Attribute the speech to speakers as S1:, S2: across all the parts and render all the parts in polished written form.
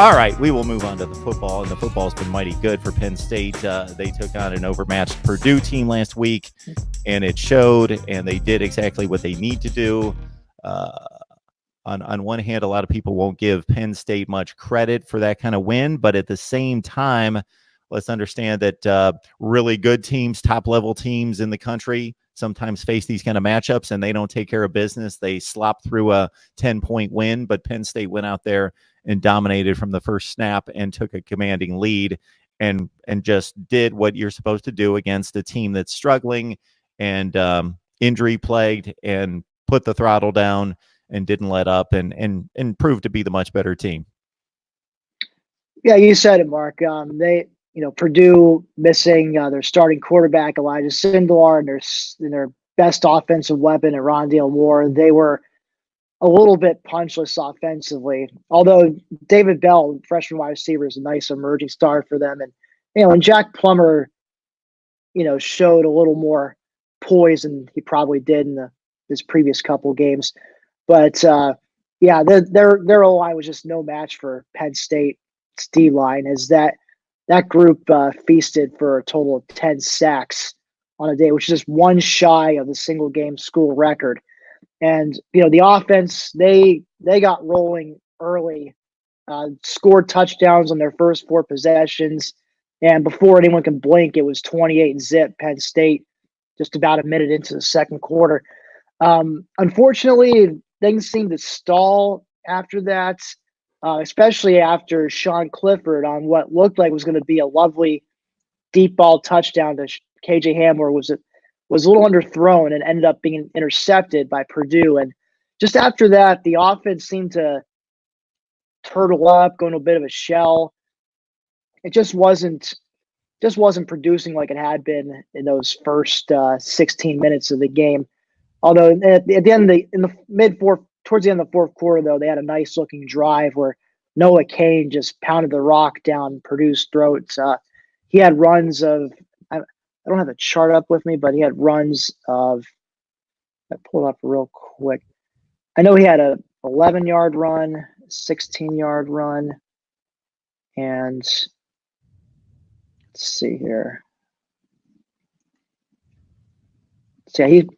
S1: All right, we will move on to the football, and the football's been mighty good for Penn State. They took on an overmatched Purdue team last week, and it showed, and they did exactly what they need to do. On one hand, a lot of people won't give Penn State much credit for that kind of win, but at the same time, let's understand that really good teams, top-level teams in the country, sometimes face these kind of matchups, and they don't take care of business. They slop through a 10-point win, but Penn State went out there and dominated from the first snap and took a commanding lead and just did what you're supposed to do against a team that's struggling and injury plagued, and put the throttle down and didn't let up and proved to be the much better team.
S2: Yeah, you said it, Mark. Purdue missing their starting quarterback Elijah Sindelar and their best offensive weapon at Rondale Moore. They were a little bit punchless offensively, although David Bell, freshman wide receiver, is a nice emerging star for them. And Jack Plummer, showed a little more poise than he probably did in his previous couple games. But their O-line was just no match for Penn State's D-line, as that group feasted for a total of 10 sacks on a day, which is just one shy of the single game school record. And, the offense, they got rolling early, scored touchdowns on their first 4 possessions. And before anyone can blink, it was 28-zip Penn State just about a minute into the second quarter. Unfortunately, things seemed to stall after that, especially after Sean Clifford on what looked like was going to be a lovely deep ball touchdown to KJ Hamler was a little underthrown and ended up being intercepted by Purdue. And just after that, the offense seemed to turtle up, go into a bit of a shell. It just wasn't producing like it had been in those first 16 minutes of the game. Although at the end towards the end of the fourth quarter, though, they had a nice looking drive where Noah Kane just pounded the rock down Purdue's throats. He had runs of, I don't have the chart up with me, but he had runs of, I pull it up real quick. I know he had a 11-yard run, 16-yard run, and let's see here. So he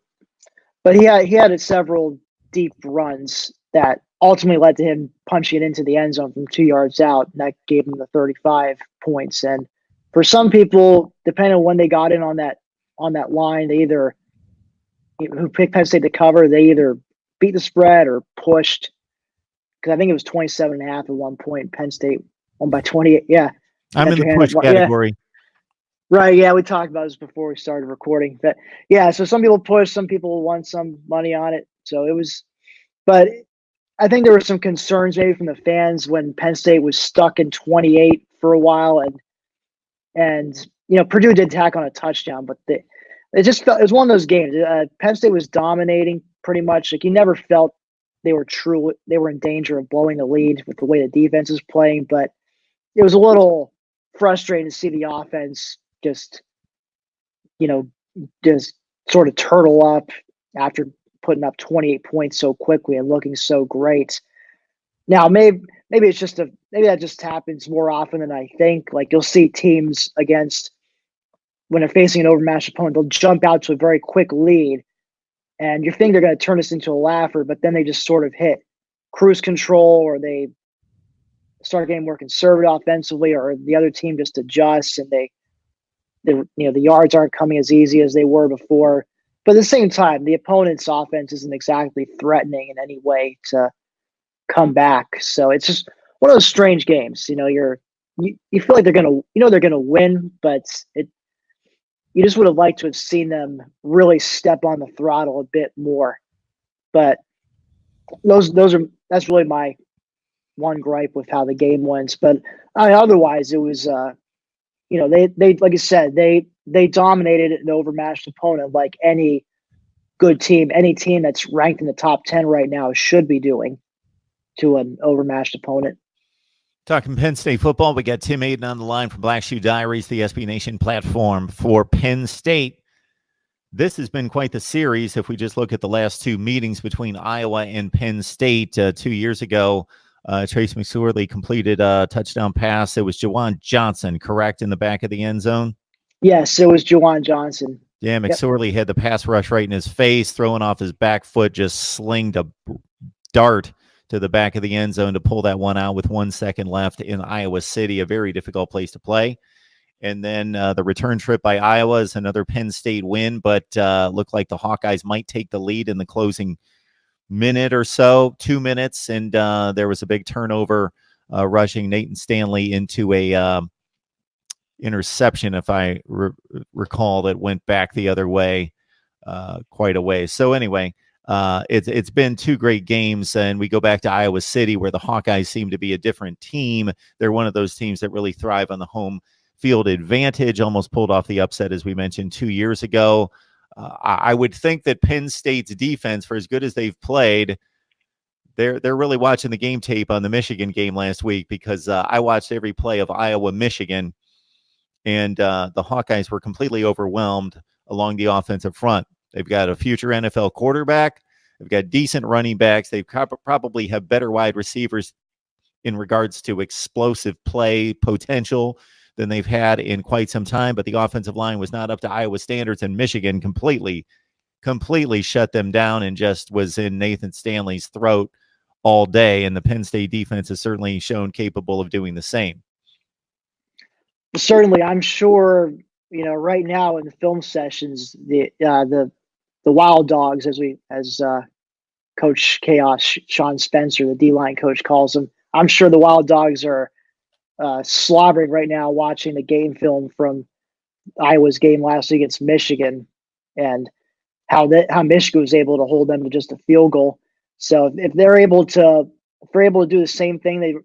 S2: had several deep runs that ultimately led to him punching it into the end zone from 2 yards out, and that gave him the 35 points. And for some people, depending on when they got in on that line, they either who picked Penn State to cover, they either beat the spread or pushed. Because I think it was 27.5 at one point. Penn State won by 28. Yeah,
S1: I'm in the push category.
S2: Yeah. Right. Yeah, we talked about this before we started recording. But yeah, so some people pushed, some people won some money on it. So it was, but I think there were some concerns maybe from the fans when Penn State was stuck in 28 for a while, and Purdue did tack on a touchdown, but it was one of those games. Penn State was dominating pretty much. Like, you never felt they were in danger of blowing the lead with the way the defense was playing, but it was a little frustrating to see the offense just sort of turtle up after putting up 28 points so quickly and looking so great. Now, maybe that just happens more often than I think. Like, you'll see teams when they're facing an overmatched opponent, they'll jump out to a very quick lead, and you think they're going to turn this into a laugher, but then they just sort of hit cruise control, or they start getting more conservative offensively, or the other team just adjusts, and the yards aren't coming as easy as they were before. But at the same time, the opponent's offense isn't exactly threatening in any way to come back. So it's just one of those strange games. You feel like they're gonna win, but you just would have liked to have seen them really step on the throttle a bit more. But that's really my one gripe with how the game went. But otherwise, it was they like I said, they dominated an overmatched opponent like any good team, any team that's ranked in the top 10 right now should be doing to an overmatched opponent.
S1: Talking Penn State football, we got Tim Aiden on the line from Black Shoe Diaries, the SB Nation platform for Penn State. This has been quite the series. If we just look at the last 2 meetings between Iowa and Penn State 2 years ago, Trace McSorley completed a touchdown pass. It was Jawan Johnson, correct, in the back of the end zone?
S2: Yes, it was Jawan Johnson.
S1: Yeah,
S2: Yep.
S1: McSorley had the pass rush right in his face, throwing off his back foot, just slinged a dart to the back of the end zone to pull that one out with 1 second left in Iowa City, a very difficult place to play. And then the return trip by Iowa is another Penn State win, but looked like the Hawkeyes might take the lead in the closing minute or so, 2 minutes, and there was a big turnover rushing Nathan Stanley into a interception, if I recall, that went back the other way quite a way. So anyway, it's been 2 great games, and we go back to Iowa City, where the Hawkeyes seem to be a different team. They're one of those teams that really thrive on the home field advantage, almost pulled off the upset, as we mentioned, 2 years ago. I would think that Penn State's defense, for as good as they've played, they're really watching the game tape on the Michigan game last week, because I watched every play of Iowa-Michigan, and the Hawkeyes were completely overwhelmed along the offensive front. They've got a future NFL quarterback. They've got decent running backs. They probably have better wide receivers in regards to explosive play potential than they've had in quite some time, but the offensive line was not up to Iowa standards, and Michigan completely shut them down and just was in Nathan Stanley's throat all day, and the Penn State defense has certainly shown capable of doing the same.
S2: Certainly, I'm sure, right now in the film sessions, the Wild Dogs, as Coach Chaos Sean Spencer, the D-line coach, calls them, I'm sure the Wild Dogs are slobbering right now watching the game film from Iowa's game last week against Michigan, and how Michigan was able to hold them to just a field goal. So if they're able to do the same thing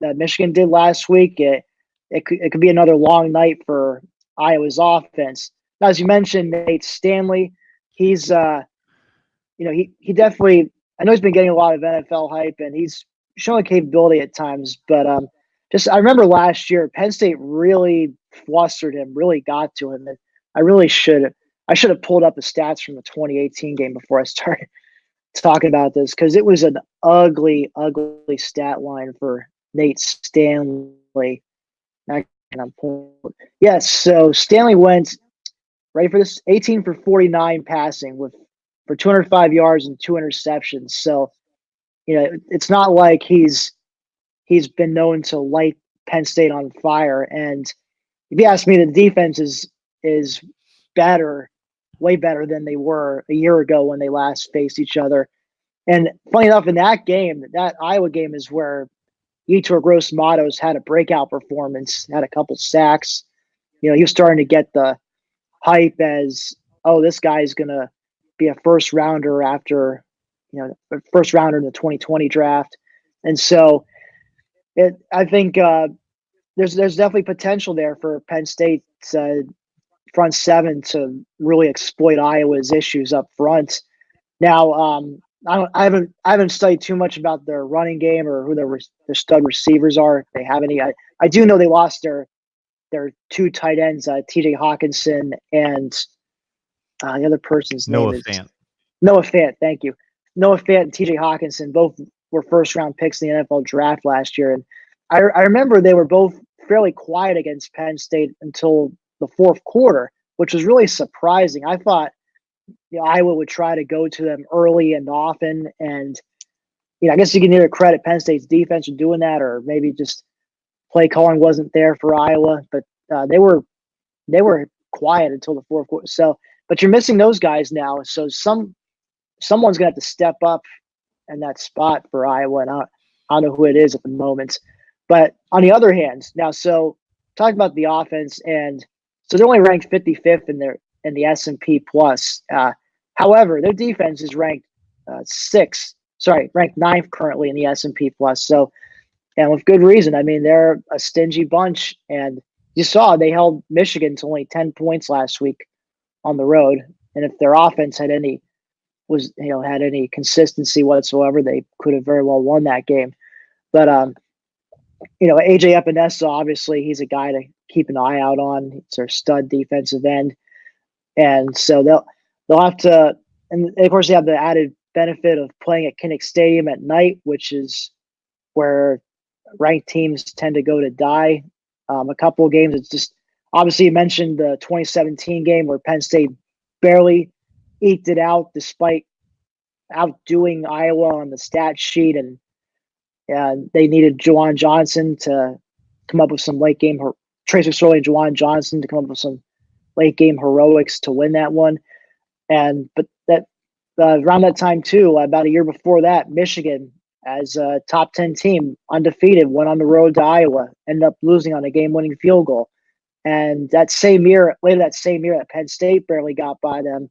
S2: that Michigan did last week, it could be another long night for Iowa's offense. Now, as you mentioned, Nate Stanley, he's he definitely, I know he's been getting a lot of NFL hype, and he's showing capability at times, but I remember last year, Penn State really flustered him, really got to him. And I should have pulled up the stats from the 2018 game before I started talking about this, because it was an ugly, ugly stat line for Nate Stanley. Yes, so Stanley went, ready for this, 18 for 49 passing for 205 yards and 2 interceptions. So, it's not like he's been known to light Penn State on fire. And if you ask me, the defense is better, way better than they were a year ago when they last faced each other. And funny enough, in that game, that Iowa game, is where Gross-Matos had a breakout performance, had a couple sacks. He was starting to get the hype as, oh, this guy's going to be a first rounder after, a first rounder in the 2020 draft. And so I think there's definitely potential there for Penn State's front seven to really exploit Iowa's issues up front. Now, I haven't studied too much about their running game or who their stud receivers are, if they have any. I do know they lost their 2 tight ends, T.J. Hawkinson and the other person's name is Noah Fant. Thank you. Noah Fant and T.J. Hawkinson both were first-round picks in the NFL draft last year. And I remember they were both fairly quiet against Penn State until the fourth quarter, which was really surprising. I thought Iowa would try to go to them early and often. And, I guess you can either credit Penn State's defense for doing that, or maybe just play calling wasn't there for Iowa. But they were quiet until the fourth quarter. So, but you're missing those guys now. So someone's going to have to step up in that spot for Iowa, and I don't know who it is at the moment. But on the other hand, now, so talking about the offense, and so they're only ranked 55th in the S&P plus. However, their defense is ranked ranked 9th currently in the S&P plus. So, and with good reason. I mean, they're a stingy bunch, and you saw they held Michigan to only 10 points last week on the road. And if their offense had any consistency whatsoever, they could have very well won that game. But AJ Epinesa, obviously, he's a guy to keep an eye out on. It's their stud defensive end, and so they'll have to. And of course, they have the added benefit of playing at Kinnick Stadium at night, which is where ranked teams tend to go to die. A couple of games, it's just obviously you mentioned the 2017 game where Penn State barely eked it out despite outdoing Iowa on the stat sheet, and they needed Juwan Johnson to come up with some late game. Trace McSorley and Juwan Johnson to come up with some late game heroics to win that one. But that around that time too, about a year before that, Michigan, as a top 10 team, undefeated, went on the road to Iowa, ended up losing on a game-winning field goal. And that same year, later that same year, that Penn State barely got by them,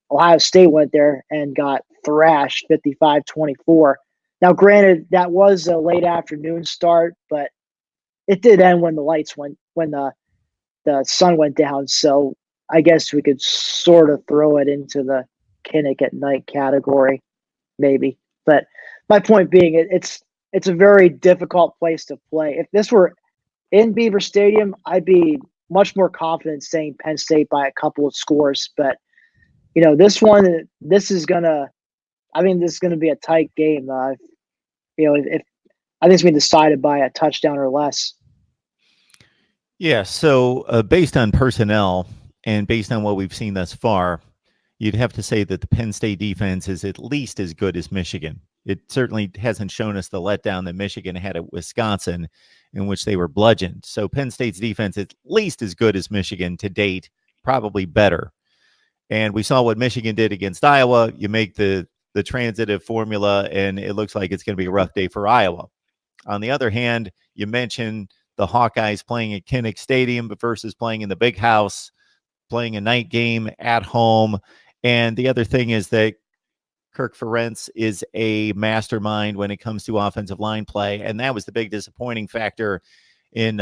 S2: Ohio State went there and got thrashed 55-24. Now, granted, that was a late afternoon start, but it did end when the sun went down. So I guess we could sort of throw it into the Kinnick at night category, maybe. But my point being, it's a very difficult place to play. If this were in Beaver Stadium, I'd be much more confident saying Penn State by a couple of scores. But this is gonna be a tight game. If I think it's gonna be decided by a touchdown or less.
S1: Yeah. So based on personnel and based on what we've seen thus far, you'd have to say that the Penn State defense is at least as good as Michigan. It certainly hasn't shown us the letdown that Michigan had at Wisconsin, in which they were bludgeoned. So Penn State's defense is at least as good as Michigan to date, probably better. And we saw what Michigan did against Iowa. You make the transitive formula, and it looks like it's going to be a rough day for Iowa. On the other hand, you mentioned the Hawkeyes playing at Kinnick Stadium versus playing in the big house, playing a night game at home. And the other thing is that Kirk Ferentz is a mastermind when it comes to offensive line play. And that was the big disappointing factor in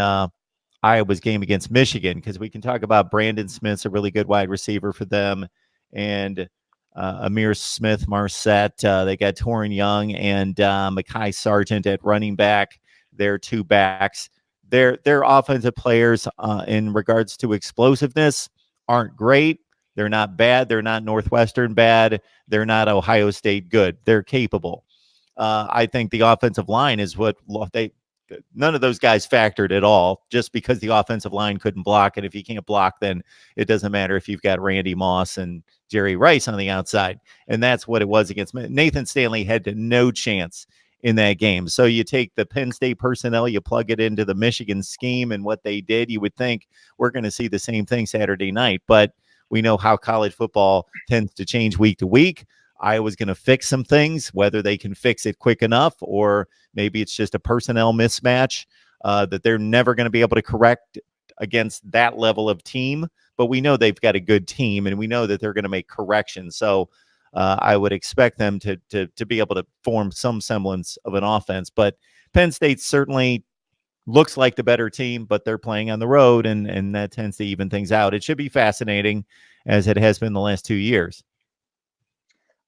S1: Iowa's game against Michigan, because we can talk about Brandon Smith's a really good wide receiver for them, and Amir Smith Marset. They got Torrin Young and Mekhi Sargent at running back. They're two backs. Their offensive players in regards to explosiveness aren't great. They're not bad. They're not Northwestern bad. They're not Ohio State good. They're capable. I think the offensive line is what none of those guys factored at all, just because the offensive line couldn't block. And if you can't block, then it doesn't matter if you've got Randy Moss and Jerry Rice on the outside. And that's what it was against Nathan Stanley. Had no chance in that game. So you take the Penn State personnel, you plug it into the Michigan scheme and what they did, you would think we're going to see the same thing Saturday night. But we know how college football tends to change week to week. Iowa's going to fix some things, whether they can fix it quick enough, or maybe it's just a personnel mismatch that they're never going to be able to correct against that level of team. But we know they've got a good team, and we know that they're going to make corrections. So I would expect them to be able to form some semblance of an offense. But Penn State certainly looks like the better team, but they're playing on the road, and that tends to even things out. It should be fascinating, as it has been the last 2 years.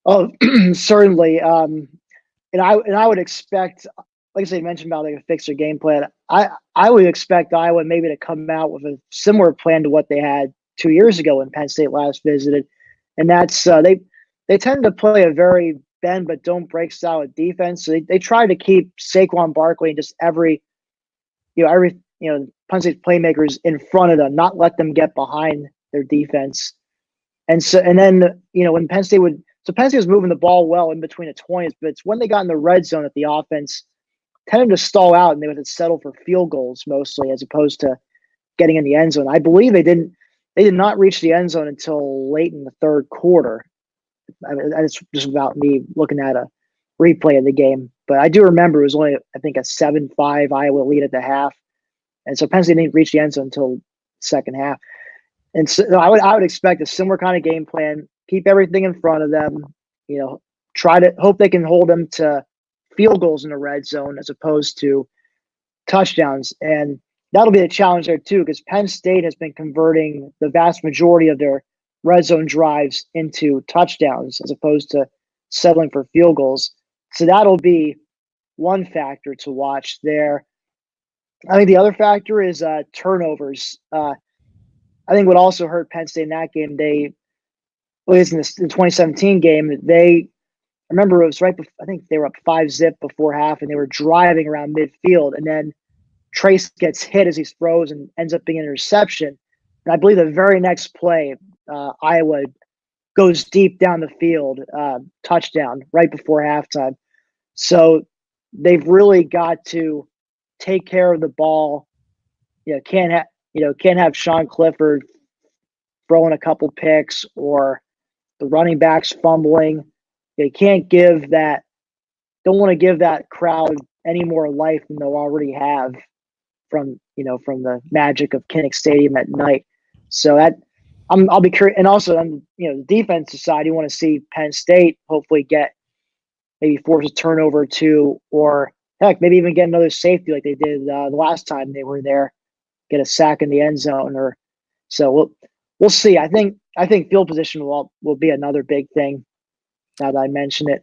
S2: Oh, certainly. And I would expect, like I said, you mentioned about like a fix their game plan. I would expect Iowa maybe to come out with a similar plan to what they had 2 years ago when Penn State last visited, and that's they tend to play a very bend but don't break style of defense. So they try to keep Saquon Barkley and just every Penn State's playmakers in front of them, not let them get behind their defense. And then when Penn State was moving the ball well in between the 20s, but it's when they got in the red zone that the offense tended to stall out and they would settle for field goals mostly, as opposed to getting in the end zone. I believe they did not reach the end zone until late in the third quarter. I mean, it's just about me looking at a replay of the game, but I do remember it was only, I think, a 7-5 Iowa lead at the half, and so Penn State didn't reach the end zone until second half. And so I would expect a similar kind of game plan. Keep everything in front of them. Try to hope they can hold them to field goals in the red zone as opposed to touchdowns, and that'll be a challenge there too, because Penn State has been converting the vast majority of their red zone drives into touchdowns as opposed to settling for field goals. So that'll be one factor to watch there. I think the other factor is turnovers. I think what also hurt Penn State in that game, at least in the 2017 game, they remember it was right before, I think they were up 5-zip before half, and they were driving around midfield, and then Trace gets hit as he throws and ends up being an interception. And I believe the very next play, Iowa goes deep down the field, touchdown right before halftime. So they've really got to take care of the ball. Can't have Sean Clifford throwing a couple picks or the running backs fumbling. They can't give that. Don't want to give that crowd any more life than they'll already have from the magic of Kinnick Stadium at night. So that I'll be curious. And also on the defensive side, you want to see Penn State hopefully maybe force a turnover or two, or heck, maybe even get another safety like they did the last time they were there, get a sack in the end zone, or so we'll see. I think field position will be another big thing. Now that I mention it.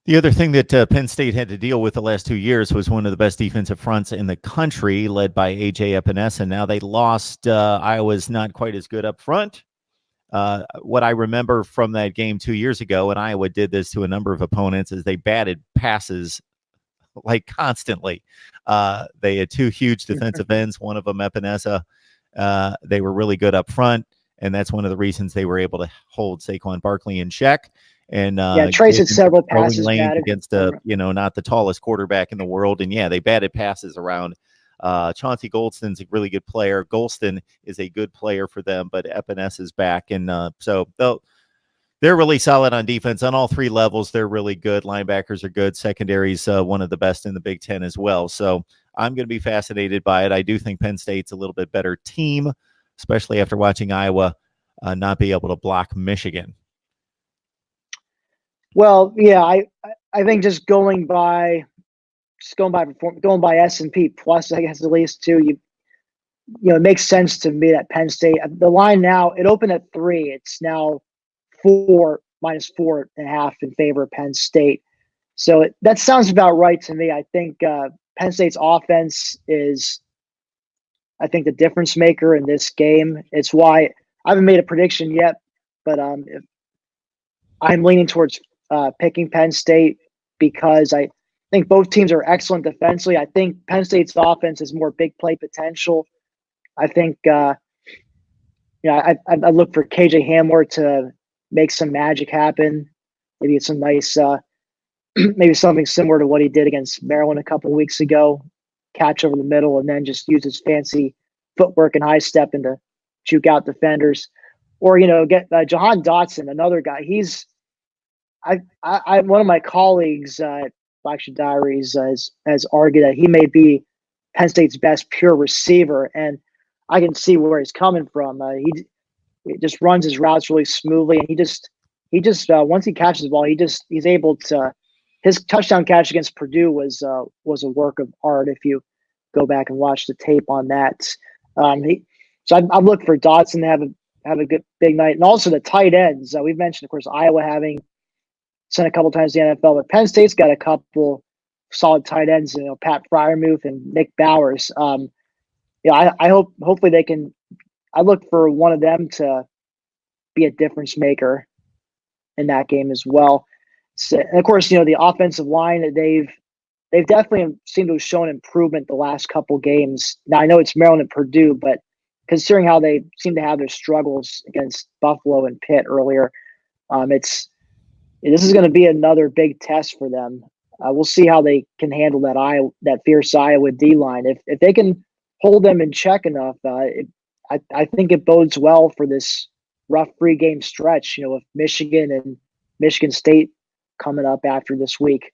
S1: The other thing that Penn State had to deal with the last 2 years was one of the best defensive fronts in the country, led by A.J. Epinesa. Now they lost. Iowa's not quite as good up front. What I remember from that game 2 years ago, and Iowa did this to a number of opponents, is they batted passes like constantly. They had two huge defensive ends, one of them Epinesa. They were really good up front, and that's one of the reasons they were able to hold Saquon Barkley in check. And
S2: Trace had several passes batted
S1: against not the tallest quarterback in the world, and they batted passes around. Chauncey Golston's a really good player. Golston is a good player for them, but Epinesa is back, and so they're really solid on defense on all three levels. They're really good. Linebackers are good. Secondary's one of the best in the Big Ten as well. So I'm going to be fascinated by it. I do think Penn State's a little bit better team, especially after watching Iowa not be able to block Michigan.
S2: Well, yeah, I think just going by S&P plus, I guess at least too, it makes sense to me that Penn State, the line now, it opened at 3. It's now -4.5 in favor of Penn State. So that sounds about right to me. I think Penn State's offense is, I think, the difference maker in this game. It's why I haven't made a prediction yet, but I'm leaning towards picking Penn State because I think both teams are excellent defensively. I think Penn State's offense has more big play potential. I think, I look for KJ Hamler to make some magic happen. Maybe it's some nice, maybe something similar to what he did against Maryland a couple of weeks ago, catch over the middle, and then just use his fancy footwork and high step to juke out defenders. Or, get Jahan Dotson, another guy. One of my colleagues at Black Sheep Diaries has argued that he may be Penn State's best pure receiver, and I can see where he's coming from. He just runs his routes really smoothly, and he just once he catches the ball, he's able to. His touchdown catch against Purdue was a work of art. If you go back and watch the tape on that, so I've looked for Dotson to have a good big night, and also the tight ends. We've mentioned, of course, Iowa having sent a couple times to the NFL, but Penn State's got a couple solid tight ends. Pat Fryermuth and Nick Bowers. Hopefully they can. I look for one of them to be a difference maker in that game as well. So, and of course, the offensive line, they've definitely seemed to have shown improvement the last couple games. Now I know it's Maryland and Purdue, but considering how they seem to have their struggles against Buffalo and Pitt earlier, this is going to be another big test for them. We'll see how they can handle that fierce Iowa D line. If they can hold them in check enough, I think it bodes well for this rough 3-game stretch. With Michigan and Michigan State coming up after this week.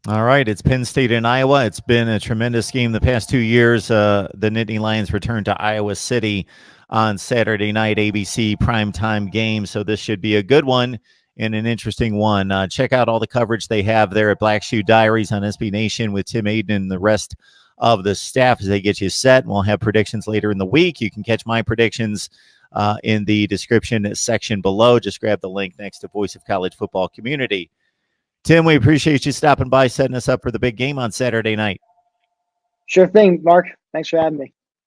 S1: All right, it's Penn State and Iowa. It's been a tremendous game the past 2 years. The Nittany Lions return to Iowa City on Saturday night, ABC primetime game. So this should be a good one and an interesting one. Check out all the coverage they have there at Black Shoe Diaries on SB Nation with Tim Aiden and the rest of the staff as they get you set. We'll have predictions later in the week. You can catch my predictions in the description section below. Just grab the link next to Voice of College Football Community. Tim, we appreciate you stopping by, setting us up for the big game on Saturday night.
S2: Sure thing, Mark. Thanks for having me.